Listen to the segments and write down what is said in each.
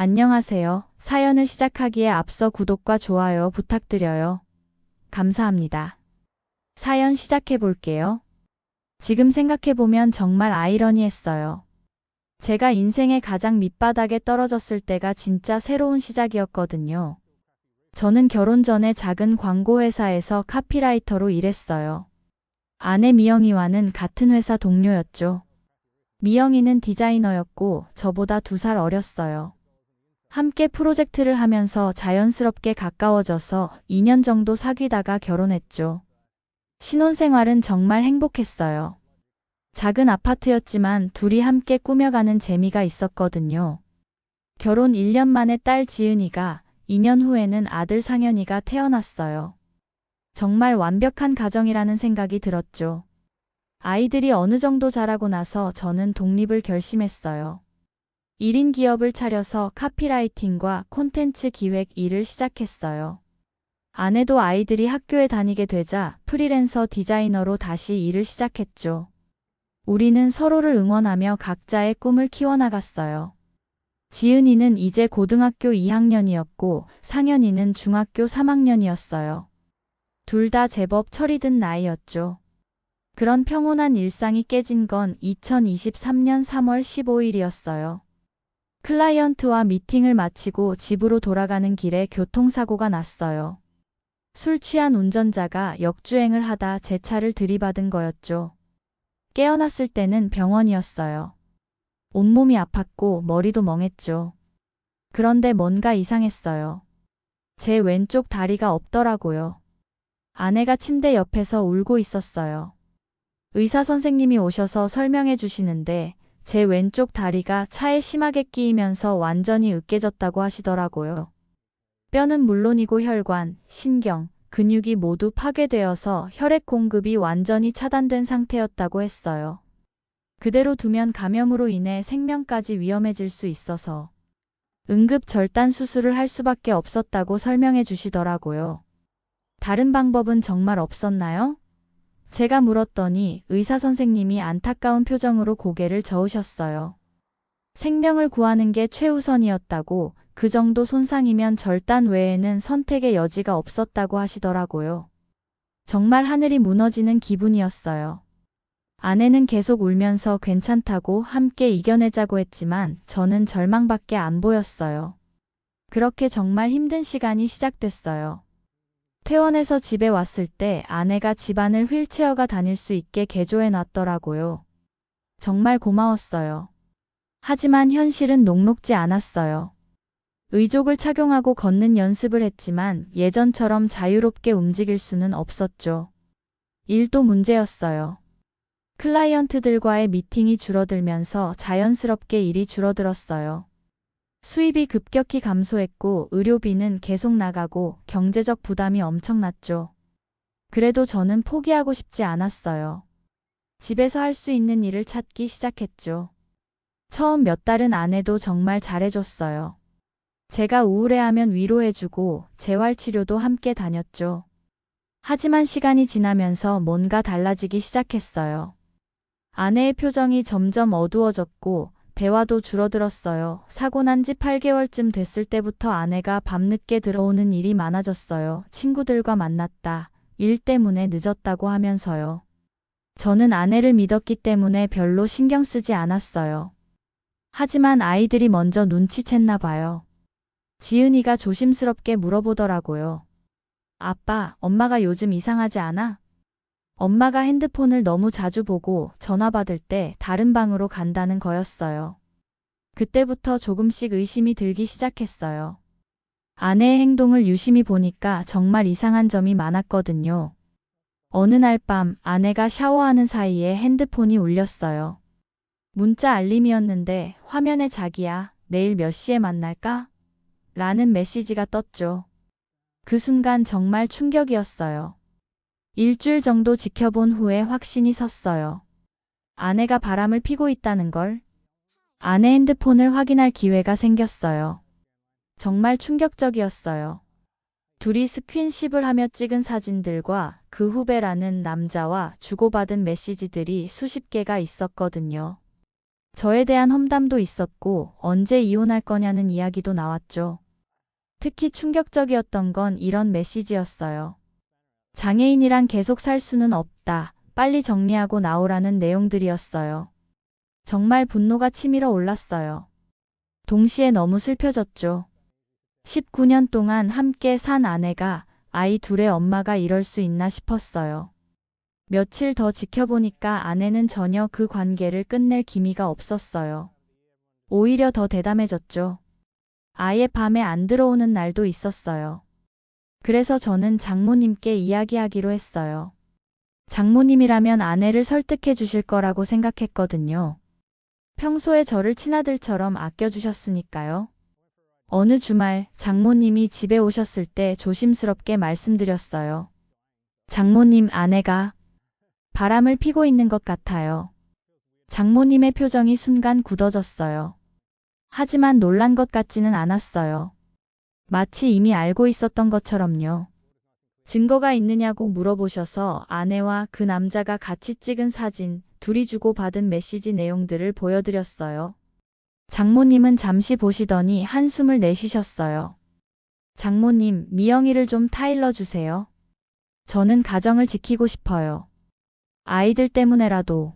안녕하세요. 사연을 시작하기에 앞서 구독과 좋아요 부탁드려요. 감사합니다. 사연 시작해 볼게요. 지금 생각해보면 정말 아이러니했어요. 제가 인생의 가장 밑바닥에 떨어졌을 때가 진짜 새로운 시작이었거든요. 저는 결혼 전에 작은 광고회사에서 카피라이터로 일했어요. 아내 미영이와는 같은 회사 동료였죠. 미영이는 디자이너였고 저보다 2살 어렸어요. 함께 프로젝트를 하면서 자연스럽게 가까워져서 2년 정도 사귀다가 결혼했죠. 신혼생활은 정말 행복했어요. 작은 아파트였지만 둘이 함께 꾸며가는 재미가 있었거든요. 결혼 1년 만에 딸 지은이가, 2년 후에는 아들 상현이가 태어났어요. 정말 완벽한 가정이라는 생각이 들었죠. 아이들이 어느 정도 자라고 나서 저는 독립을 결심했어요. 1인 기업을 차려서 카피라이팅과 콘텐츠 기획 일을 시작했어요. 아내도 아이들이 학교에 다니게 되자 프리랜서 디자이너로 다시 일을 시작했죠. 우리는 서로를 응원하며 각자의 꿈을 키워나갔어요. 지은이는 이제 고등학교 2학년이었고 상현이는 중학교 3학년이었어요. 둘 다 제법 철이 든 나이였죠. 그런 평온한 일상이 깨진 건 2023년 3월 15일이었어요. 클라이언트와 미팅을 마치고 집으로 돌아가는 길에 교통사고가 났어요. 술 취한 운전자가 역주행을 하다 제 차를 들이받은 거였죠. 깨어났을 때는 병원이었어요. 온몸이 아팠고 머리도 멍했죠. 그런데 뭔가 이상했어요. 제 왼쪽 다리가 없더라고요. 아내가 침대 옆에서 울고 있었어요. 의사 선생님이 오셔서 설명해 주시는데 제 왼쪽 다리가 차에 심하게 끼이면서 완전히 으깨졌다고 하시더라고요. 뼈는 물론이고 혈관, 신경, 근육이 모두 파괴되어서 혈액 공급이 완전히 차단된 상태였다고 했어요. 그대로 두면 감염으로 인해 생명까지 위험해질 수 있어서 응급 절단 수술을 할 수밖에 없었다고 설명해 주시더라고요. 다른 방법은 정말 없었나요? 제가 물었더니 의사 선생님이 안타까운 표정으로 고개를 저으셨어요. 생명을 구하는 게 최우선이었다고, 그 정도 손상이면 절단 외에는 선택의 여지가 없었다고 하시더라고요. 정말 하늘이 무너지는 기분이었어요. 아내는 계속 울면서 괜찮다고 함께 이겨내자고 했지만 저는 절망밖에 안 보였어요. 그렇게 정말 힘든 시간이 시작됐어요. 퇴원해서 집에 왔을 때 아내가 집안을 휠체어가 다닐 수 있게 개조해 놨더라고요. 정말 고마웠어요. 하지만 현실은 녹록지 않았어요. 의족을 착용하고 걷는 연습을 했지만 예전처럼 자유롭게 움직일 수는 없었죠. 일도 문제였어요. 클라이언트들과의 미팅이 줄어들면서 자연스럽게 일이 줄어들었어요. 수입이 급격히 감소했고 의료비는 계속 나가고 경제적 부담이 엄청났죠. 그래도 저는 포기하고 싶지 않았어요. 집에서 할 수 있는 일을 찾기 시작했죠. 처음 몇 달은 아내도 정말 잘해줬어요. 제가 우울해하면 위로해주고 재활치료도 함께 다녔죠. 하지만 시간이 지나면서 뭔가 달라지기 시작했어요. 아내의 표정이 점점 어두워졌고 대화도 줄어들었어요. 사고 난 지 8개월쯤 됐을 때부터 아내가 밤늦게 들어오는 일이 많아졌어요. 친구들과 만났다. 일 때문에 늦었다고 하면서요. 저는 아내를 믿었기 때문에 별로 신경 쓰지 않았어요. 하지만 아이들이 먼저 눈치챘나 봐요. 지은이가 조심스럽게 물어보더라고요. 아빠, 엄마가 요즘 이상하지 않아? 엄마가 핸드폰을 너무 자주 보고 전화 받을 때 다른 방으로 간다는 거였어요. 그때부터 조금씩 의심이 들기 시작했어요. 아내의 행동을 유심히 보니까 정말 이상한 점이 많았거든요. 어느 날 밤 아내가 샤워하는 사이에 핸드폰이 울렸어요. 문자 알림이었는데 화면에 자기야, 내일 몇 시에 만날까? 라는 메시지가 떴죠. 그 순간 정말 충격이었어요. 일주일 정도 지켜본 후에 확신이 섰어요. 아내가 바람을 피고 있다는 걸. 아내 핸드폰을 확인할 기회가 생겼어요. 정말 충격적이었어요. 둘이 스킨십을 하며 찍은 사진들과 그 후배라는 남자와 주고받은 메시지들이 수십 개가 있었거든요. 저에 대한 험담도 있었고 언제 이혼할 거냐는 이야기도 나왔죠. 특히 충격적이었던 건 이런 메시지였어요. 장애인이랑 계속 살 수는 없다. 빨리 정리하고 나오라는 내용들이었어요. 정말 분노가 치밀어 올랐어요. 동시에 너무 슬퍼졌죠. 19년 동안 함께 산 아내가, 아이 둘의 엄마가 이럴 수 있나 싶었어요. 며칠 더 지켜보니까 아내는 전혀 그 관계를 끝낼 기미가 없었어요. 오히려 더 대담해졌죠. 아예 밤에 안 들어오는 날도 있었어요. 그래서 저는 장모님께 이야기하기로 했어요. 장모님이라면 아내를 설득해 주실 거라고 생각했거든요. 평소에 저를 친아들처럼 아껴주셨으니까요. 어느 주말 장모님이 집에 오셨을 때 조심스럽게 말씀드렸어요. 장모님, 아내가 바람을 피고 있는 것 같아요. 장모님의 표정이 순간 굳어졌어요. 하지만 놀란 것 같지는 않았어요. 마치 이미 알고 있었던 것처럼요. 증거가 있느냐고 물어보셔서 아내와 그 남자가 같이 찍은 사진, 둘이 주고받은 메시지 내용들을 보여드렸어요. 장모님은 잠시 보시더니 한숨을 내쉬셨어요. 장모님, 미영이를 좀 타일러 주세요. 저는 가정을 지키고 싶어요. 아이들 때문에라도.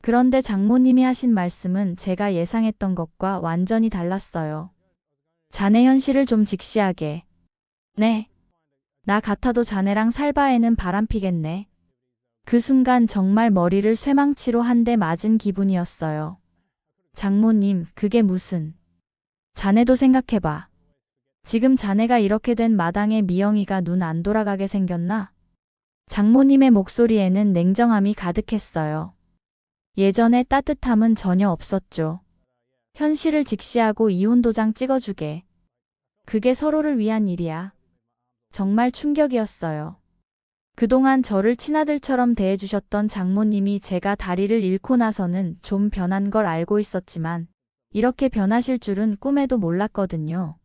그런데 장모님이 하신 말씀은 제가 예상했던 것과 완전히 달랐어요. 자네 현실을 좀 직시하게. 네. 나 같아도 자네랑 살 바에는 바람피겠네. 그 순간 정말 머리를 쇠망치로 한 대 맞은 기분이었어요. 장모님, 그게 무슨. 자네도 생각해봐. 지금 자네가 이렇게 된 마당에 미영이가 눈 안 돌아가게 생겼나? 장모님의 목소리에는 냉정함이 가득했어요. 예전의 따뜻함은 전혀 없었죠. 현실을 직시하고 이혼 도장 찍어주게. 그게 서로를 위한 일이야. 정말 충격이었어요. 그동안 저를 친아들처럼 대해주셨던 장모님이 제가 다리를 잃고 나서는 좀 변한 걸 알고 있었지만 이렇게 변하실 줄은 꿈에도 몰랐거든요.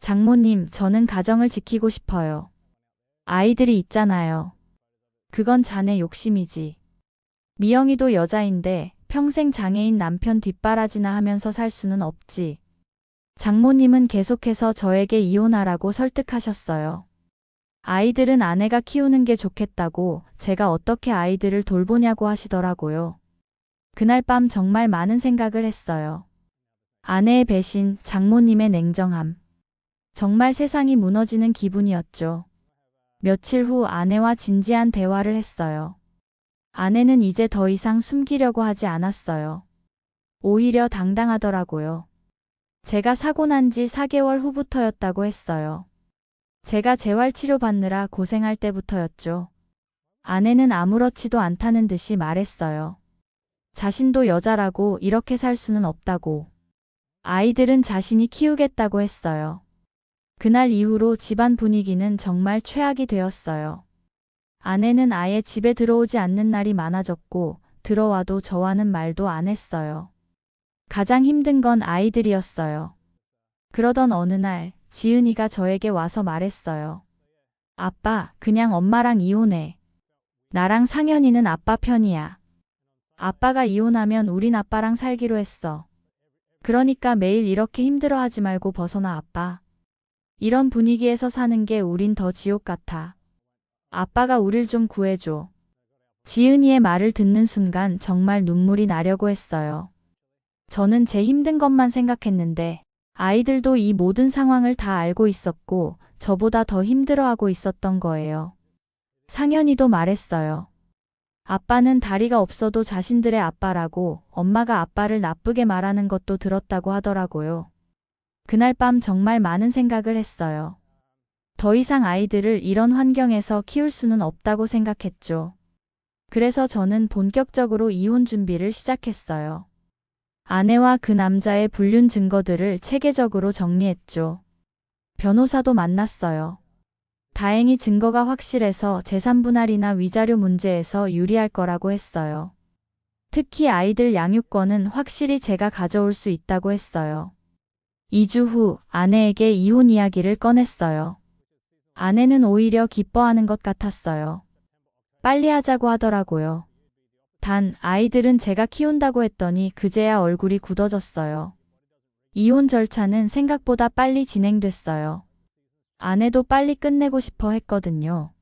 장모님, 저는 가정을 지키고 싶어요. 아이들이 있잖아요. 그건 자네 욕심이지. 미영이도 여자인데 평생 장애인 남편 뒷바라지나 하면서 살 수는 없지. 장모님은 계속해서 저에게 이혼하라고 설득하셨어요. 아이들은 아내가 키우는 게 좋겠다고 제가 어떻게 아이들을 돌보냐고 하시더라고요. 그날 밤 정말 많은 생각을 했어요. 아내의 배신, 장모님의 냉정함. 정말 세상이 무너지는 기분이었죠. 며칠 후 아내와 진지한 대화를 했어요. 아내는 이제 더 이상 숨기려고 하지 않았어요. 오히려 당당하더라고요. 제가 사고 난 지 4개월 후부터였다고 했어요. 제가 재활치료 받느라 고생할 때부터였죠. 아내는 아무렇지도 않다는 듯이 말했어요. 자신도 여자라고 이렇게 살 수는 없다고. 아이들은 자신이 키우겠다고 했어요. 그날 이후로 집안 분위기는 정말 최악이 되었어요. 아내는 아예 집에 들어오지 않는 날이 많아졌고 들어와도 저와는 말도 안 했어요. 가장 힘든 건 아이들이었어요. 그러던 어느 날 지은이가 저에게 와서 말했어요. 아빠, 그냥 엄마랑 이혼해. 나랑 상현이는 아빠 편이야. 아빠가 이혼하면 우린 아빠랑 살기로 했어. 그러니까 매일 이렇게 힘들어하지 말고 벗어나 아빠. 이런 분위기에서 사는 게 우린 더 지옥 같아. 아빠가 우릴 좀 구해줘. 지은이의 말을 듣는 순간 정말 눈물이 나려고 했어요. 저는 제 힘든 것만 생각했는데 아이들도 이 모든 상황을 다 알고 있었고 저보다 더 힘들어하고 있었던 거예요. 상현이도 말했어요. 아빠는 다리가 없어도 자신들의 아빠라고 엄마가 아빠를 나쁘게 말하는 것도 들었다고 하더라고요. 그날 밤 정말 많은 생각을 했어요. 더 이상 아이들을 이런 환경에서 키울 수는 없다고 생각했죠. 그래서 저는 본격적으로 이혼 준비를 시작했어요. 아내와 그 남자의 불륜 증거들을 체계적으로 정리했죠. 변호사도 만났어요. 다행히 증거가 확실해서 재산 분할이나 위자료 문제에서 유리할 거라고 했어요. 특히 아이들 양육권은 확실히 제가 가져올 수 있다고 했어요. 2주 후 아내에게 이혼 이야기를 꺼냈어요. 아내는 오히려 기뻐하는 것 같았어요. 빨리 하자고 하더라고요. 단 아이들은 제가 키운다고 했더니 그제야 얼굴이 굳어졌어요. 이혼 절차는 생각보다 빨리 진행됐어요. 아내도 빨리 끝내고 싶어 했거든요.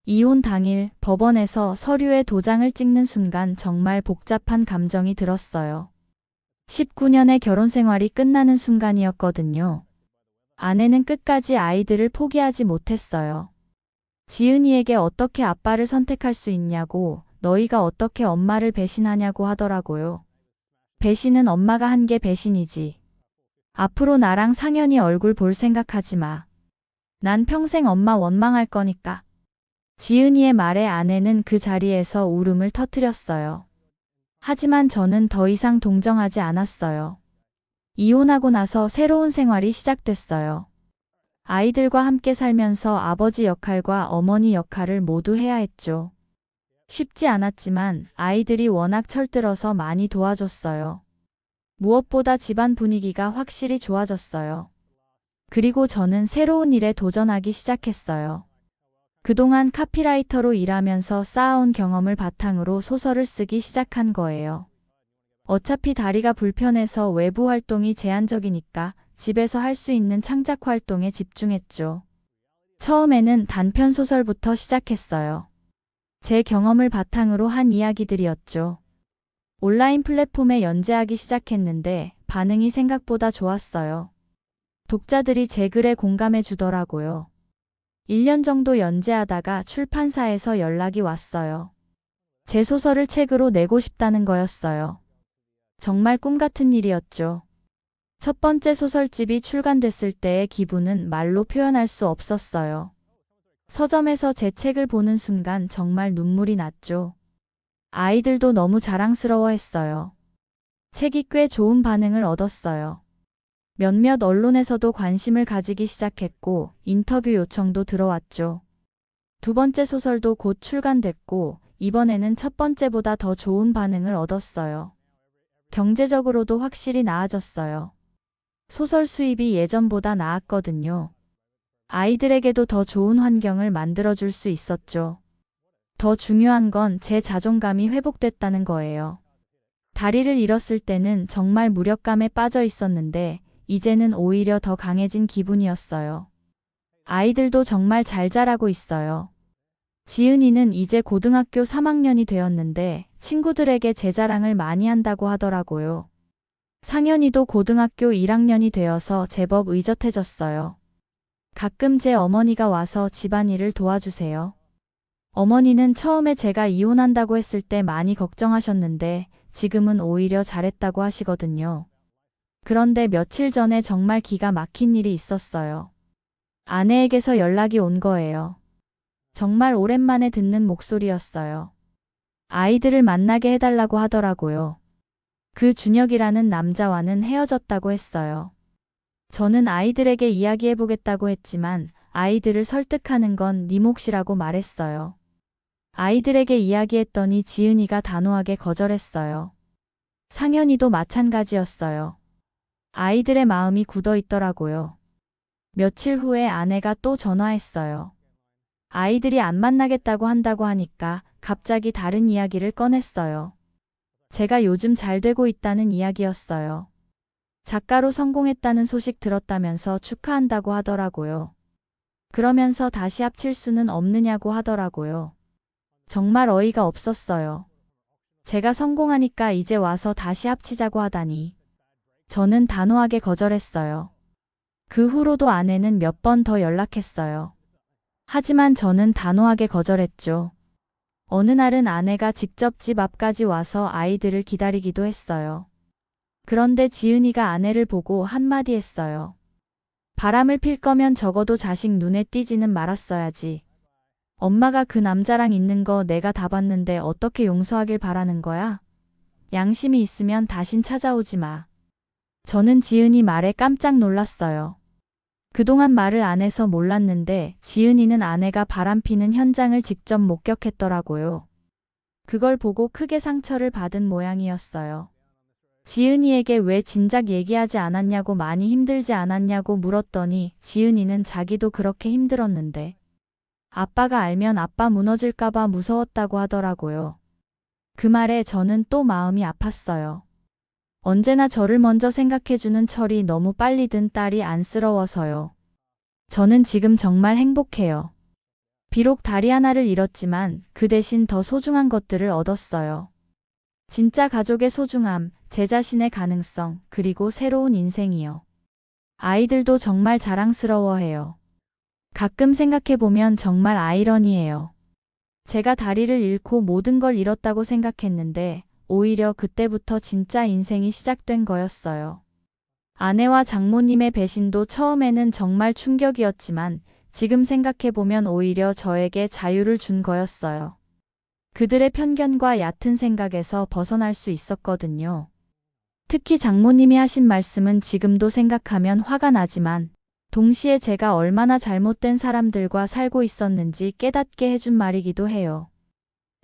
이혼 당일 법원에서 서류에 도장을 찍는 순간 정말 복잡한 감정이 들었어요. 19년의 결혼 생활이 끝나는 순간이었거든요. 아내는 끝까지 아이들을 포기하지 못했어요. 지은이에게 어떻게 아빠를 선택할 수 있냐고, 너희가 어떻게 엄마를 배신하냐고 하더라고요. 배신은 엄마가 한 게 배신이지. 앞으로 나랑 상현이 얼굴 볼 생각하지 마. 난 평생 엄마 원망할 거니까. 지은이의 말에 아내는 그 자리에서 울음을 터뜨렸어요. 하지만 저는 더 이상 동정하지 않았어요. 이혼하고 나서 새로운 생활이 시작됐어요. 아이들과 함께 살면서 아버지 역할과 어머니 역할을 모두 해야 했죠. 쉽지 않았지만 아이들이 워낙 철들어서 많이 도와줬어요. 무엇보다 집안 분위기가 확실히 좋아졌어요. 그리고 저는 새로운 일에 도전하기 시작했어요. 그동안 카피라이터로 일하면서 쌓아온 경험을 바탕으로 소설을 쓰기 시작한 거예요. 어차피 다리가 불편해서 외부 활동이 제한적이니까 집에서 할 수 있는 창작 활동에 집중했죠. 처음에는 단편 소설부터 시작했어요. 제 경험을 바탕으로 한 이야기들이었죠. 온라인 플랫폼에 연재하기 시작했는데 반응이 생각보다 좋았어요. 독자들이 제 글에 공감해 주더라고요. 1년 정도 연재하다가 출판사에서 연락이 왔어요. 제 소설을 책으로 내고 싶다는 거였어요. 정말 꿈 같은 일이었죠. 첫 번째 소설집이 출간됐을 때의 기분은 말로 표현할 수 없었어요. 서점에서 제 책을 보는 순간 정말 눈물이 났죠. 아이들도 너무 자랑스러워했어요. 책이 꽤 좋은 반응을 얻었어요. 몇몇 언론에서도 관심을 가지기 시작했고 인터뷰 요청도 들어왔죠. 두 번째 소설도 곧 출간됐고 이번에는 첫 번째보다 더 좋은 반응을 얻었어요. 경제적으로도 확실히 나아졌어요. 소설 수입이 예전보다 나았거든요. 아이들에게도 더 좋은 환경을 만들어줄 수 있었죠. 더 중요한 건 제 자존감이 회복됐다는 거예요. 다리를 잃었을 때는 정말 무력감에 빠져 있었는데 이제는 오히려 더 강해진 기분이었어요. 아이들도 정말 잘 자라고 있어요. 지은이는 이제 고등학교 3학년이 되었는데 친구들에게 제 자랑을 많이 한다고 하더라고요. 상현이도 고등학교 1학년이 되어서 제법 의젓해졌어요. 가끔 제 어머니가 와서 집안일을 도와주세요. 어머니는 처음에 제가 이혼한다고 했을 때 많이 걱정하셨는데 지금은 오히려 잘했다고 하시거든요. 그런데 며칠 전에 정말 기가 막힌 일이 있었어요. 아내에게서 연락이 온 거예요. 정말 오랜만에 듣는 목소리였어요. 아이들을 만나게 해달라고 하더라고요. 그 준혁이라는 남자와는 헤어졌다고 했어요. 저는 아이들에게 이야기해보겠다고 했지만 아이들을 설득하는 건 네 몫이라고 말했어요. 아이들에게 이야기했더니 지은이가 단호하게 거절했어요. 상현이도 마찬가지였어요. 아이들의 마음이 굳어 있더라고요. 며칠 후에 아내가 또 전화했어요. 아이들이 안 만나겠다고 한다고 하니까 갑자기 다른 이야기를 꺼냈어요. 제가 요즘 잘 되고 있다는 이야기였어요. 작가로 성공했다는 소식 들었다면서 축하한다고 하더라고요. 그러면서 다시 합칠 수는 없느냐고 하더라고요. 정말 어이가 없었어요. 제가 성공하니까 이제 와서 다시 합치자고 하다니. 저는 단호하게 거절했어요. 그 후로도 아내는 몇 번 더 연락했어요. 하지만 저는 단호하게 거절했죠. 어느 날은 아내가 직접 집 앞까지 와서 아이들을 기다리기도 했어요. 그런데 지은이가 아내를 보고 한마디 했어요. 바람을 필 거면 적어도 자식 눈에 띄지는 말았어야지. 엄마가 그 남자랑 있는 거 내가 다 봤는데 어떻게 용서하길 바라는 거야? 양심이 있으면 다신 찾아오지 마. 저는 지은이 말에 깜짝 놀랐어요. 그동안 말을 안 해서 몰랐는데 지은이는 아내가 바람피는 현장을 직접 목격했더라고요. 그걸 보고 크게 상처를 받은 모양이었어요. 지은이에게 왜 진작 얘기하지 않았냐고 많이 힘들지 않았냐고 물었더니 지은이는 자기도 그렇게 힘들었는데 아빠가 알면 아빠 무너질까봐 무서웠다고 하더라고요. 그 말에 저는 또 마음이 아팠어요. 언제나 저를 먼저 생각해주는 철이 너무 빨리 든 딸이 안쓰러워서요. 저는 지금 정말 행복해요. 비록 다리 하나를 잃었지만 그 대신 더 소중한 것들을 얻었어요. 진짜 가족의 소중함, 제 자신의 가능성, 그리고 새로운 인생이요. 아이들도 정말 자랑스러워해요. 가끔 생각해보면 정말 아이러니해요. 제가 다리를 잃고 모든 걸 잃었다고 생각했는데 오히려 그때부터 진짜 인생이 시작된 거였어요. 아내와 장모님의 배신도 처음에는 정말 충격이었지만 지금 생각해보면 오히려 저에게 자유를 준 거였어요. 그들의 편견과 얕은 생각에서 벗어날 수 있었거든요. 특히 장모님이 하신 말씀은 지금도 생각하면 화가 나지만 동시에 제가 얼마나 잘못된 사람들과 살고 있었는지 깨닫게 해준 말이기도 해요.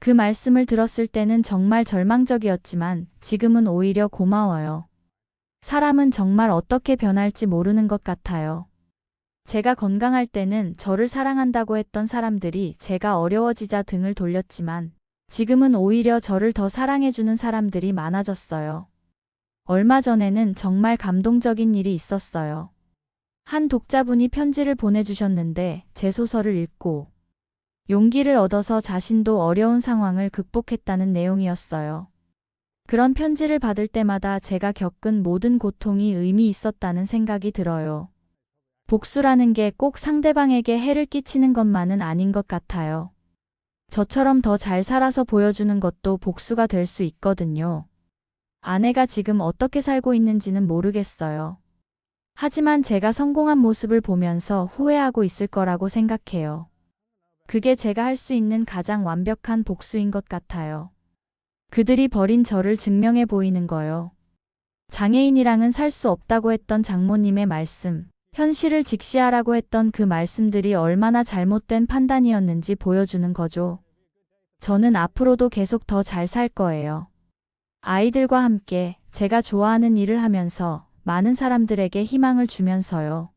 그 말씀을 들었을 때는 정말 절망적이었지만 지금은 오히려 고마워요. 사람은 정말 어떻게 변할지 모르는 것 같아요. 제가 건강할 때는 저를 사랑한다고 했던 사람들이 제가 어려워지자 등을 돌렸지만 지금은 오히려 저를 더 사랑해주는 사람들이 많아졌어요. 얼마 전에는 정말 감동적인 일이 있었어요. 한 독자분이 편지를 보내주셨는데 제 소설을 읽고 용기를 얻어서 자신도 어려운 상황을 극복했다는 내용이었어요. 그런 편지를 받을 때마다 제가 겪은 모든 고통이 의미 있었다는 생각이 들어요. 복수라는 게 꼭 상대방에게 해를 끼치는 것만은 아닌 것 같아요. 저처럼 더 잘 살아서 보여주는 것도 복수가 될 수 있거든요. 아내가 지금 어떻게 살고 있는지는 모르겠어요. 하지만 제가 성공한 모습을 보면서 후회하고 있을 거라고 생각해요. 그게 제가 할 수 있는 가장 완벽한 복수인 것 같아요. 그들이 버린 저를 증명해 보이는 거요. 장애인이랑은 살 수 없다고 했던 장모님의 말씀, 현실을 직시하라고 했던 그 말씀들이 얼마나 잘못된 판단이었는지 보여주는 거죠. 저는 앞으로도 계속 더 잘 살 거예요. 아이들과 함께 제가 좋아하는 일을 하면서 많은 사람들에게 희망을 주면서요.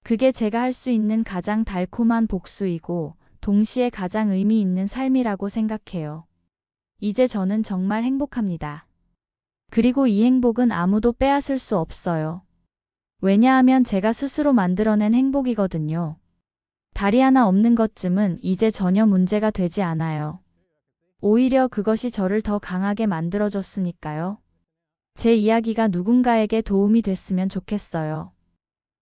그게 제가 할 수 있는 가장 달콤한 복수이고 동시에 가장 의미 있는 삶이라고 생각해요. 이제 저는 정말 행복합니다. 그리고 이 행복은 아무도 빼앗을 수 없어요. 왜냐하면 제가 스스로 만들어낸 행복이거든요. 다리 하나 없는 것쯤은 이제 전혀 문제가 되지 않아요. 오히려 그것이 저를 더 강하게 만들어줬으니까요. 제 이야기가 누군가에게 도움이 됐으면 좋겠어요.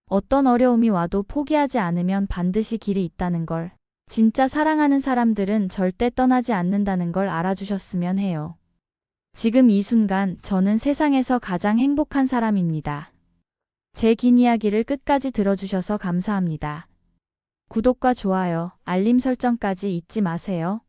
어떤 어려움이 와도 포기하지 않으면 반드시 길이 있다는 걸, 진짜 사랑하는 사람들은 절대 떠나지 않는다는 걸 알아주셨으면 해요. 지금 이 순간 저는 세상에서 가장 행복한 사람입니다. 제 긴 이야기를 끝까지 들어주셔서 감사합니다. 구독과 좋아요, 알림 설정까지 잊지 마세요.